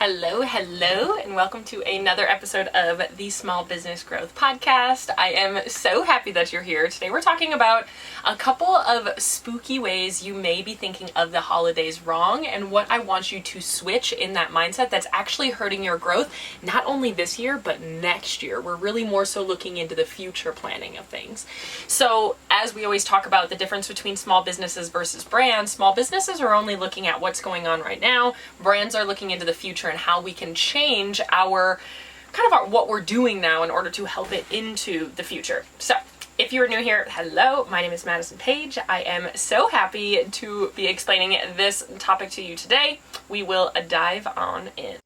Hello, and welcome to another episode of the Small Business Growth Podcast. I am so happy that you're here. Today we're talking about a couple of spooky ways you may be thinking of the holidays wrong and what I want you to switch in that mindset that's actually hurting your growth, not only this year, but next year. We're really more so looking into the future planning of things. So as we always talk about the difference between small businesses versus brands, small businesses are only looking at what's going on right now. Brands are looking into the future and how we can change our what we're doing now in order to help it into the future. So if you're new here, hello, my name is Madison Page. I am so happy to be explaining this topic to you today. We will dive on in.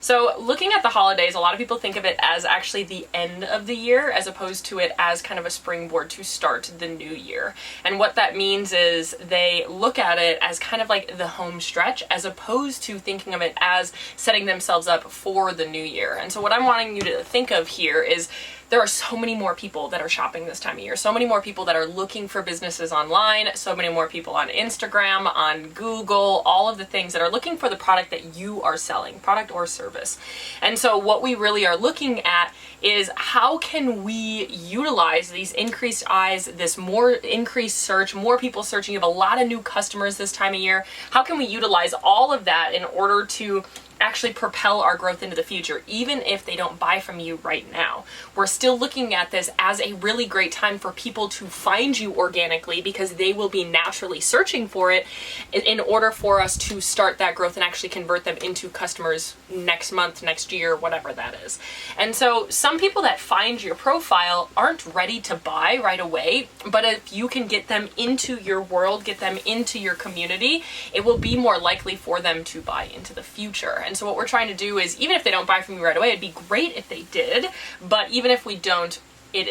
So looking at the holidays, a lot of people think of it as actually the end of the year as opposed to it as kind of a springboard to start the new year. And what that means is they look at it as kind of like the home stretch as opposed to thinking of it as setting themselves up for the new year. And so what I'm wanting you to think of here is there are so many more people that are shopping this time of year, so many more people that are looking for businesses online, so many more people on Instagram, on Google, all of the things that are looking for the product that you are selling, product or service. And so what we really are looking at is how can we utilize these increased eyes, this more increased search, more people searching, you have a lot of new customers this time of year. How can we utilize all of that in order to actually propel our growth into the future, even if they don't buy from you right now? We're still looking at this as a really great time for people to find you organically because they will be naturally searching for it in order for us to start that growth and actually convert them into customers next month, next year, whatever that is. And so some people that find your profile aren't ready to buy right away, but if you can get them into your world, get them into your community, it will be more likely for them to buy into the future. And so what we're trying to do is, even if they don't buy from you right away, it'd be great if they did, but even if we don't,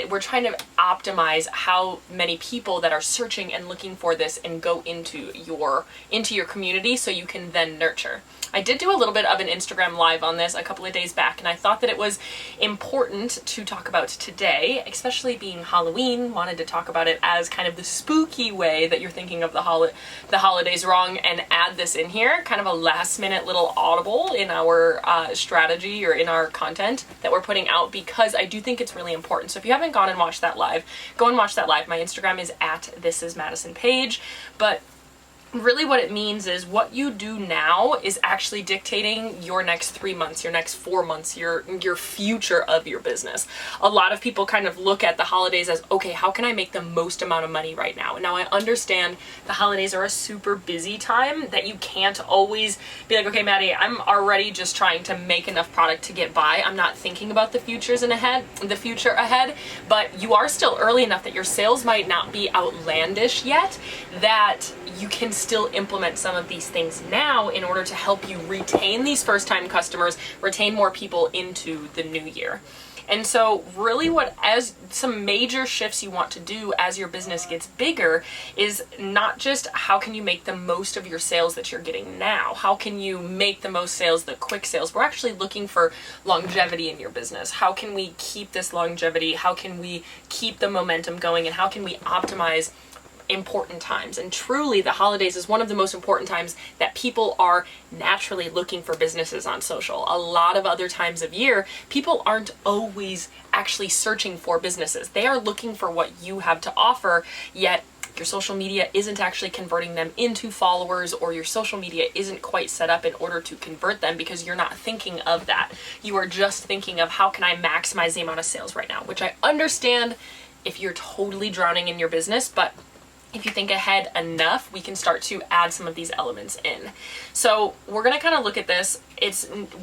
we're trying to optimize how many people that are searching and looking for this and go into your community so you can then nurture. I did do a little bit of an Instagram live on this a couple of days back, and I thought that it was important to talk about today, especially being Halloween. Wanted to talk about it as kind of the spooky way that you're thinking of the holidays wrong, and add this in here, kind of a last minute little audible in our strategy or in our content that we're putting out, because I do think it's really important. So if you haven't gone and watched that live, go and watch that live. My Instagram is @thisismadisonpage, but really what it means is what you do now is actually dictating your next 3 months, your next 4 months, your future of your business. A lot of people kind of look at the holidays as, okay, how can I make the most amount of money right now? And now I understand the holidays are a super busy time that you can't always be like, okay, Maddie, I'm already just trying to make enough product to get by. I'm not thinking about the future ahead, but you are still early enough that your sales might not be outlandish yet, that you can still implement some of these things now in order to help you retain these first-time customers, retain more people into the new year. And so really as some major shifts you want to do as your business gets bigger is not just how can you make the most of your sales that you're getting now? How can you make the most sales, the quick sales? We're actually looking for longevity in your business. How can we keep this longevity? How can we keep the momentum going? And how can we optimize important times? And truly, the holidays is one of the most important times that people are naturally looking for businesses on social. A lot of other times of year, people aren't always actually searching for businesses. They are looking for what you have to offer, yet your social media isn't actually converting them into followers, or your social media isn't quite set up in order to convert them because you're not thinking of that. You are just thinking of how can I maximize the amount of sales right now, which I understand if you're totally drowning in your business, but if you think ahead enough, we can start to add some of these elements in. So we're going to kind of look at this.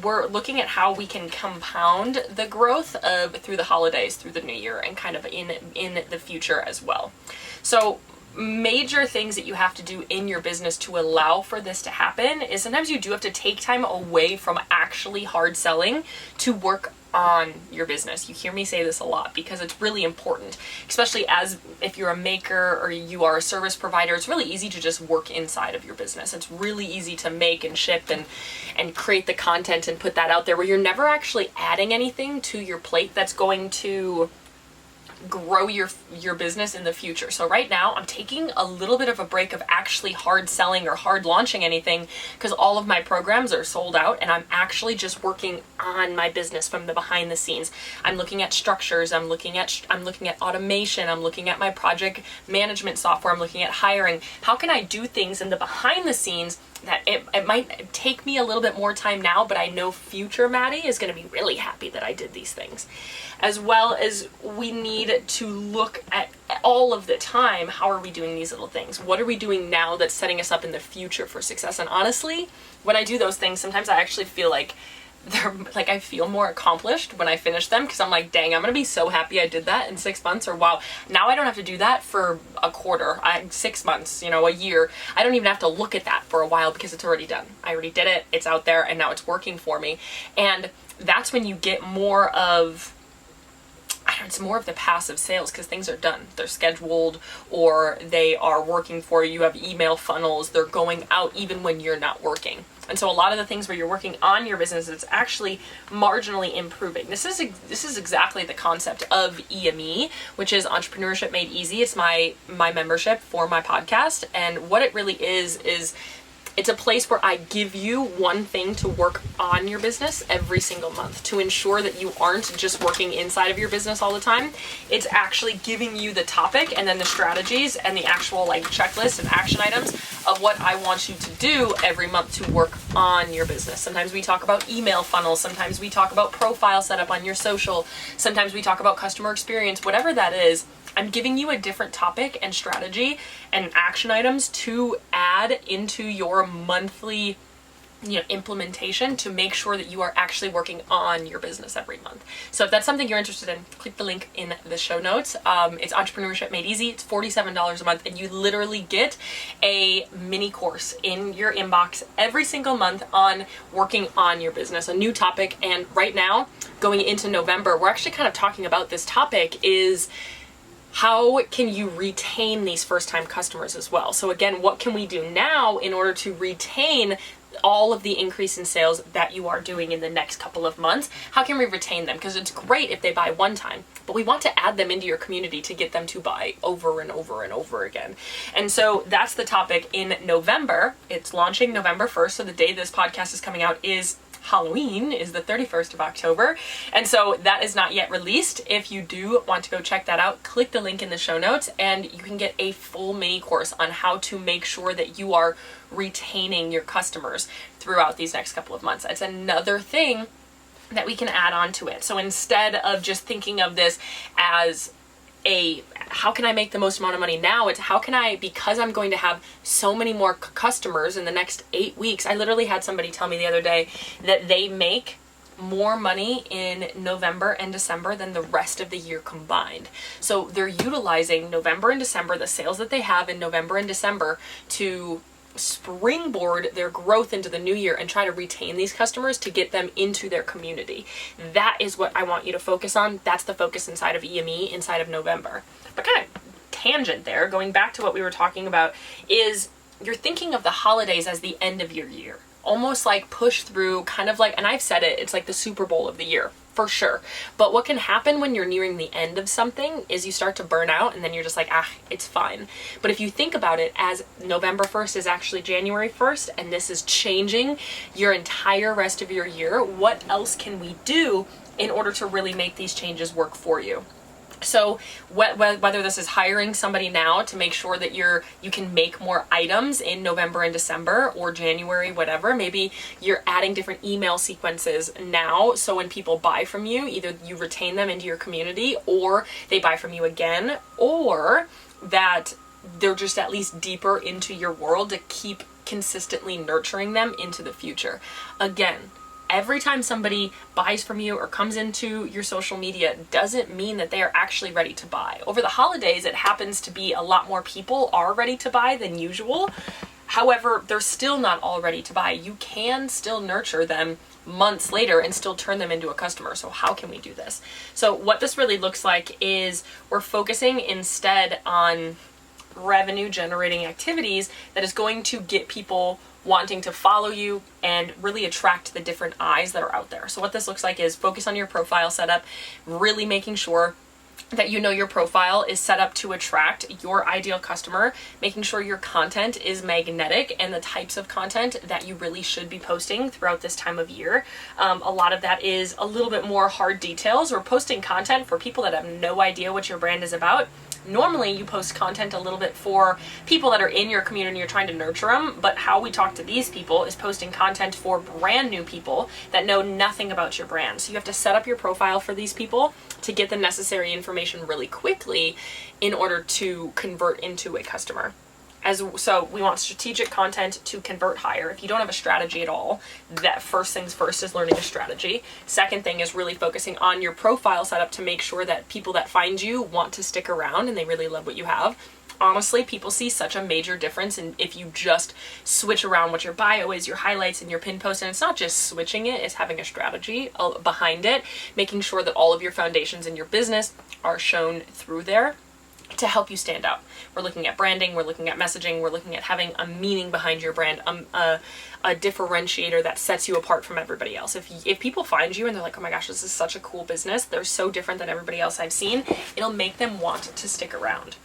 We're looking at how we can compound the growth through the holidays, through the new year, and kind of in the future as well. So major things that you have to do in your business to allow for this to happen is sometimes you do have to take time away from actually hard selling to work on your business. You hear me say this a lot because it's really important, especially as if you're a maker or you are a service provider. It's really easy to just work inside of your business. It's really easy to make and ship and create the content and put that out there where you're never actually adding anything to your plate that's going to grow your business in the future. So right now I'm taking a little bit of a break of actually hard selling or hard launching anything because all of my programs are sold out, and I'm actually just working on my business from the behind the scenes. I'm looking at structures, I'm looking at automation, I'm looking at my project management software, I'm looking at hiring. How can I do things in the behind the scenes that it might take me a little bit more time now, but I know future Maddie is going to be really happy that I did these things. As well as we need to look at all of the time, how are we doing these little things? What are we doing now that's setting us up in the future for success? And honestly, when I do those things, sometimes I actually feel like I feel more accomplished when I finish them, because I'm like, dang, I'm gonna be so happy I did that in 6 months, or wow, now I don't have to do that for a quarter, 6 months, a year. I don't even have to look at that for a while because it's already done. I already did it, it's out there, and now it's working for me. And that's when you get more of, it's more of the passive sales, because things are done. They're scheduled, or they are working for you. You have email funnels. They're going out even when you're not working. And so a lot of the things where you're working on your business, it's actually marginally improving. This is exactly the concept of EME, which is Entrepreneurship Made Easy. It's my membership for my podcast. And what it really is it's a place where I give you one thing to work on your business every single month to ensure that you aren't just working inside of your business all the time. It's actually giving you the topic and then the strategies and the actual checklist and action items of what I want you to do every month to work on your business. Sometimes we talk about email funnels. Sometimes we talk about profile setup on your social. Sometimes we talk about customer experience, whatever that is. I'm giving you a different topic and strategy and action items to add into your monthly implementation to make sure that you are actually working on your business every month. So if that's something you're interested in, click the link in the show notes. It's Entrepreneurship Made Easy. It's $47 a month, and you literally get a mini course in your inbox every single month on working on your business, a new topic. And right now, going into November, we're actually kind of talking about this topic is how can you retain these first-time customers as well? So again, what can we do now in order to retain all of the increase in sales that you are doing in the next couple of months? How can we retain them? Because it's great if they buy one time, but we want to add them into your community to get them to buy over and over and over again. And so that's the topic in November. It's launching November 1st. So the day this podcast is coming out is Halloween, is the 31st of October. And so that is not yet released. If you do want to go check that out, click the link in the show notes and you can get a full mini course on how to make sure that you are retaining your customers throughout these next couple of months. It's another thing that we can add on to it. So instead of just thinking of this as how can I make the most amount of money now? It's how can I, because I'm going to have so many more customers in the next 8 weeks. I literally had somebody tell me the other day that they make more money in November and December than the rest of the year combined. So they're utilizing November and December, the sales that they have in November and December, to springboard their growth into the new year and try to retain these customers to get them into their community. That is what I want you to focus on. That's the focus inside of EME, inside of November. But kind of tangent there, going back to what we were talking about, is you're thinking of the holidays as the end of your year. Almost like push through, kind of like, and I've said it, it's like the Super Bowl of the year. For sure. But what can happen when you're nearing the end of something is you start to burn out and then you're just like, it's fine. But if you think about it as November 1st is actually January 1st and this is changing your entire rest of your year, what else can we do in order to really make these changes work for you? So whether this is hiring somebody now to make sure that you can make more items in November and December or January, whatever, maybe you're adding different email sequences now. So when people buy from you, either you retain them into your community or they buy from you again, or that they're just at least deeper into your world to keep consistently nurturing them into the future. Again, every time somebody buys from you or comes into your social media doesn't mean that they are actually ready to buy. Over the holidays, it happens to be a lot more people are ready to buy than usual. However, they're still not all ready to buy. You can still nurture them months later and still turn them into a customer. So how can we do this? So what this really looks like is we're focusing instead on revenue generating activities that is going to get people wanting to follow you and really attract the different eyes that are out there. So what this looks like is focus on your profile setup, really making sure that you know your profile is set up to attract your ideal customer, making sure your content is magnetic and the types of content that you really should be posting throughout this time of year. A lot of that is a little bit more hard details. We're posting content for people that have no idea what your brand is about. Normally you post content a little bit for people that are in your community and you're trying to nurture them, but how we talk to these people is posting content for brand new people that know nothing about your brand. So you have to set up your profile for these people to get the necessary information really quickly in order to convert into a customer. So we want strategic content to convert higher. If you don't have a strategy at all, that first things first is learning a strategy. Second thing is really focusing on your profile setup to make sure that people that find you want to stick around and they really love what you have. Honestly, people see such a major difference and if you just switch around what your bio is, your highlights, and your pin post, and it's not just switching it, it's having a strategy behind it, making sure that all of your foundations in your business are shown through there to help you stand out. We're looking at branding, we're looking at messaging, we're looking at having a meaning behind your brand, a differentiator that sets you apart from everybody else. If people find you and they're like, oh my gosh, this is such a cool business, they're so different than everybody else I've seen, it'll make them want to stick around.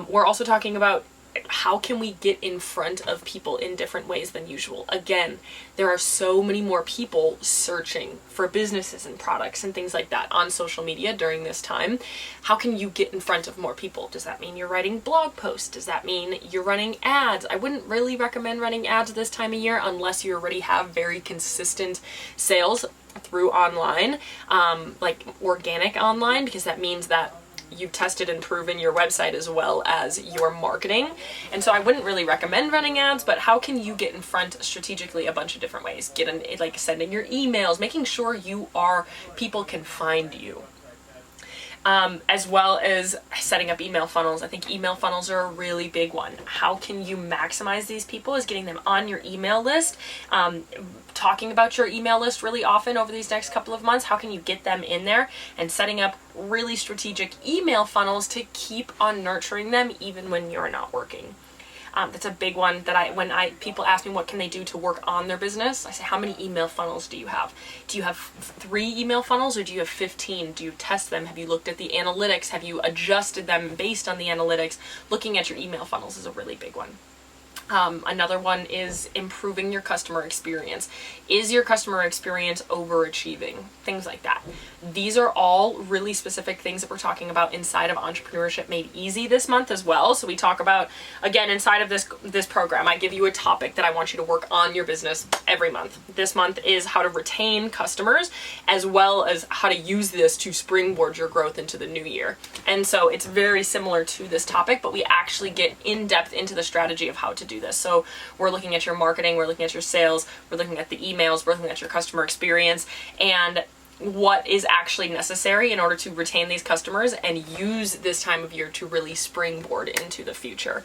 We're also talking about how can we get in front of people in different ways than usual. Again, there are so many more people searching for businesses and products and things like that on social media during this time. How can you get in front of more people? Does that mean you're writing blog posts? Does that mean you're running ads? I wouldn't really recommend running ads this time of year unless you already have very consistent sales through online, like organic online, because that means that you've tested and proven your website as well as your marketing. And so I wouldn't really recommend running ads, but how can you get in front strategically a bunch of different ways? Like sending your emails, making sure people can find you. As well as setting up email funnels. I think email funnels are a really big one. How can you maximize these people is getting them on your email list, talking about your email list really often over these next couple of months. How can you get them in there and setting up really strategic email funnels to keep on nurturing them even when you're not working. That's a big one that when people ask me what can they do to work on their business, I say, how many email funnels do you have? Do you have 3 email funnels or do you have 15? Do you test them? Have you looked at the analytics? Have you adjusted them based on the analytics? Looking at your email funnels is a really big one. Another one is improving your customer experience. Is your customer experience overachieving? Things like that. These are all really specific things that we're talking about inside of Entrepreneurship Made Easy this month as well. So we talk about, again, inside of this program, I give you a topic that I want you to work on your business every month. This month is how to retain customers as well as how to use this to springboard your growth into the new year. And so it's very similar to this topic, but we actually get in depth into the strategy of how to do this. So we're looking at your marketing, we're looking at your sales, we're looking at the emails, we're looking at your customer experience, and what is actually necessary in order to retain these customers and use this time of year to really springboard into the future.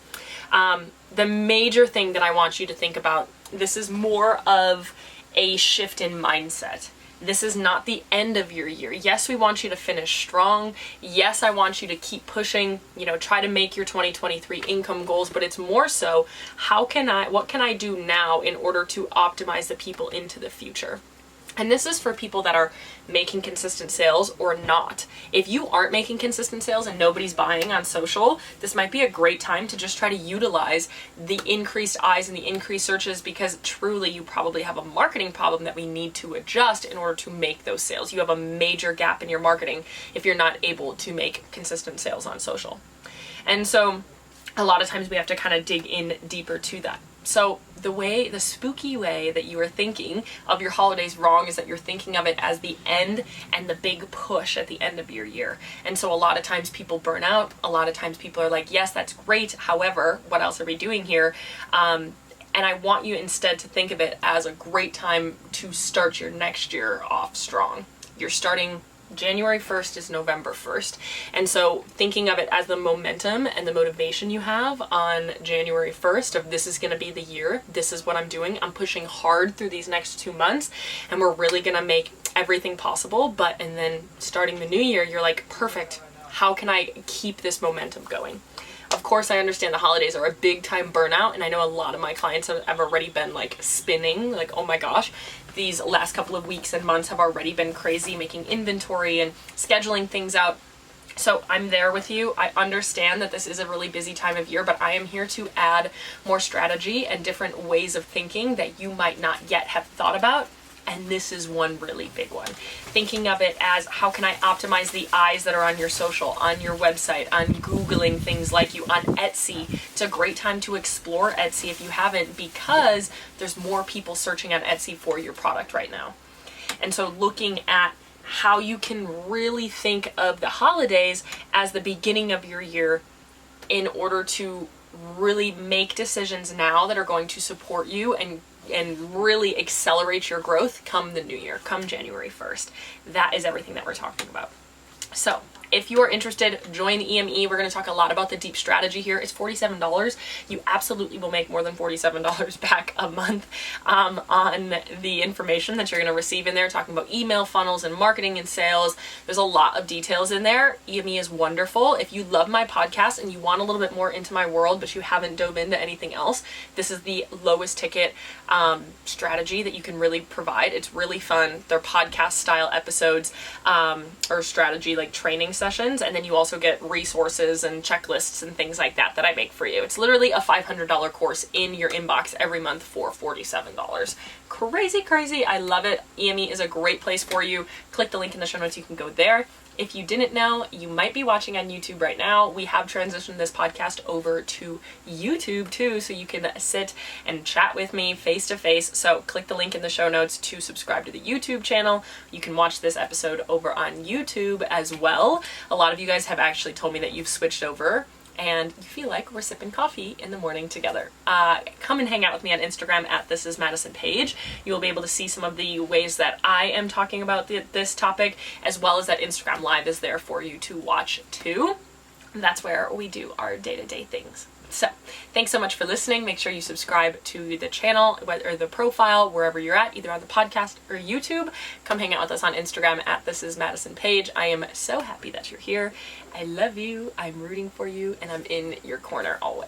The major thing that I want you to think about, this is more of a shift in mindset. This is not the end of your year. Yes, we want you to finish strong. Yes, I want you to keep pushing, try to make your 2023 income goals, but it's more so, what can I do now in order to optimize the people into the future? And this is for people that are making consistent sales or not. If you aren't making consistent sales and nobody's buying on social, this might be a great time to just try to utilize the increased eyes and the increased searches, because truly you probably have a marketing problem that we need to adjust in order to make those sales. You have a major gap in your marketing if you're not able to make consistent sales on social. And so a lot of times we have to kind of dig in deeper to that. So the spooky way that you are thinking of your holidays wrong is that you're thinking of it as the end and the big push at the end of your year. And so a lot of times people burn out. A lot of times people are like, yes, that's great. However, what else are we doing here? And I want you instead to think of it as a great time to start your next year off strong. You're starting January 1st is November 1st. And so thinking of it as the momentum and the motivation you have on January 1st of this is going to be the year, this is what I'm doing, I'm pushing hard through these next 2 months, and we're really going to make everything possible. And then starting the new year, you're like, perfect, how can I keep this momentum going? Of course, I understand the holidays are a big time burnout, and I know a lot of my clients have already been like spinning, like, oh my gosh, these last couple of weeks and months have already been crazy, making inventory and scheduling things out. So I'm there with you. I understand that this is a really busy time of year, but I am here to add more strategy and different ways of thinking that you might not yet have thought about. And this is one really big one. Thinking of it as, how can I optimize the eyes that are on your social, on your website, on Googling things like you, on Etsy. It's a great time to explore Etsy if you haven't, because there's more people searching on Etsy for your product right now. And so looking at how you can really think of the holidays as the beginning of your year in order to really make decisions now that are going to support you and really accelerate your growth come the new year, come January 1st. That is everything that we're talking about. So if you are interested, join EME. We're going to talk a lot about the deep strategy here. It's $47. You absolutely will make more than $47 back a month on the information that you're going to receive in there, talking about email funnels and marketing and sales. There's a lot of details in there. EME is wonderful. If you love my podcast and you want a little bit more into my world, but you haven't dove into anything else, this is the lowest ticket strategy that you can really provide. It's really fun. They're podcast style episodes or strategy like training sessions, and then you also get resources and checklists and things like that I make for you. It's literally a $500 course in your inbox every month for $47. Crazy. I love it. EME is a great place for you. Click the link in the show notes. You can go there. If you didn't know, you might be watching on YouTube right now. We have transitioned this podcast over to YouTube too, so you can sit and chat with me face to face. So click the link in the show notes to subscribe to the YouTube channel. You can watch this episode over on YouTube as well. A lot of you guys have actually told me that you've switched over and you feel like we're sipping coffee in the morning together. Come and hang out with me on Instagram at This Is Madison Page. You'll be able to see some of the ways that I am talking about this topic, as well as that Instagram Live is there for you to watch too. That's where we do our day-to-day things. So thanks so much for listening. Make sure you subscribe to the channel or the profile wherever you're at, either on the podcast or YouTube. Come hang out with us on Instagram at This Is Madison Page. I am so happy that you're here. I love you. I'm rooting for you, and I'm in your corner always.